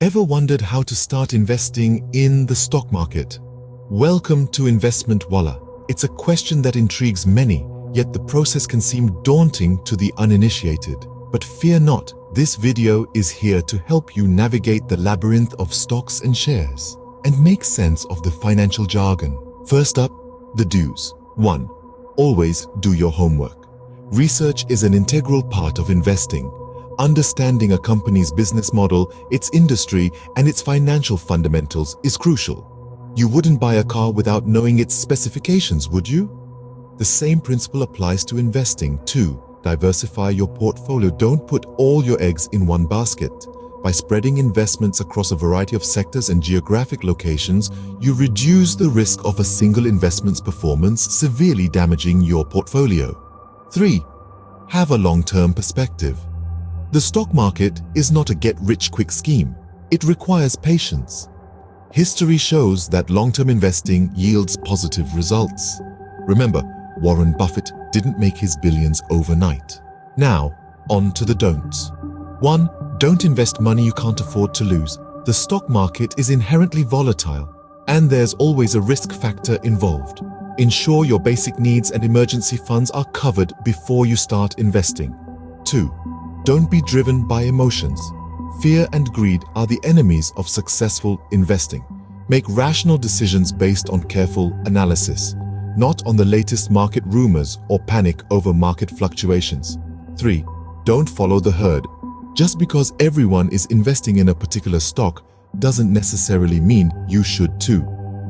Ever wondered how to start investing in the stock market? Welcome to Investment Wallah. It's a question that intrigues many, yet the process can seem daunting to the uninitiated. But fear not, this video is here to help you navigate the labyrinth of stocks and shares and make sense of the financial jargon. First up, the do's. 1. Always do your homework. Research is an integral part of investing. Understanding a company's business model, its industry, and its financial fundamentals is crucial. You wouldn't buy a car without knowing its specifications, would you? The same principle applies to investing. 2. Diversify your portfolio. Don't put all your eggs in one basket. By spreading investments across a variety of sectors and geographic locations, you reduce the risk of a single investment's performance severely damaging your portfolio. 3. Have a long-term perspective. The stock market is not a get-rich-quick scheme. It requires patience. History shows that long-term investing yields positive results. Remember, Warren Buffett didn't make his billions overnight. Now, on to the don'ts. 1. Don't invest money you can't afford to lose. The stock market is inherently volatile, and there's always a risk factor involved. Ensure your basic needs and emergency funds are covered before you start investing. 2. Don't be driven by emotions. Fear and greed are the enemies of successful investing. Make rational decisions based on careful analysis, not on the latest market rumors or panic over market fluctuations. 3. Don't follow the herd. Just because everyone is investing in a particular stock doesn't necessarily mean you should too.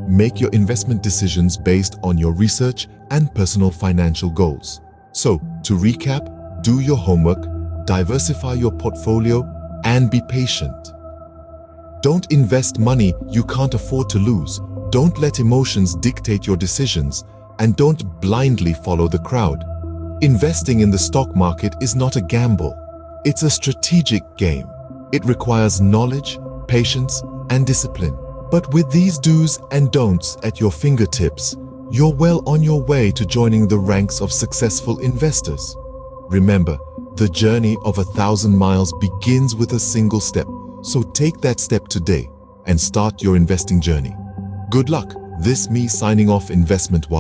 Make your investment decisions based on your research and personal financial goals. So, to recap, do your homework, diversify your portfolio, and be patient. Don't invest money you can't afford to lose. Don't let emotions dictate your decisions, and don't blindly follow the crowd. Investing in the stock market is not a gamble. It's a strategic game. It requires knowledge, patience, and discipline. But with these do's and don'ts at your fingertips, you're well on your way to joining the ranks of successful investors. Remember, the journey of 1,000 miles begins with a single step. So take that step today and start your investing journey. Good luck. This me signing off Investment Wallah.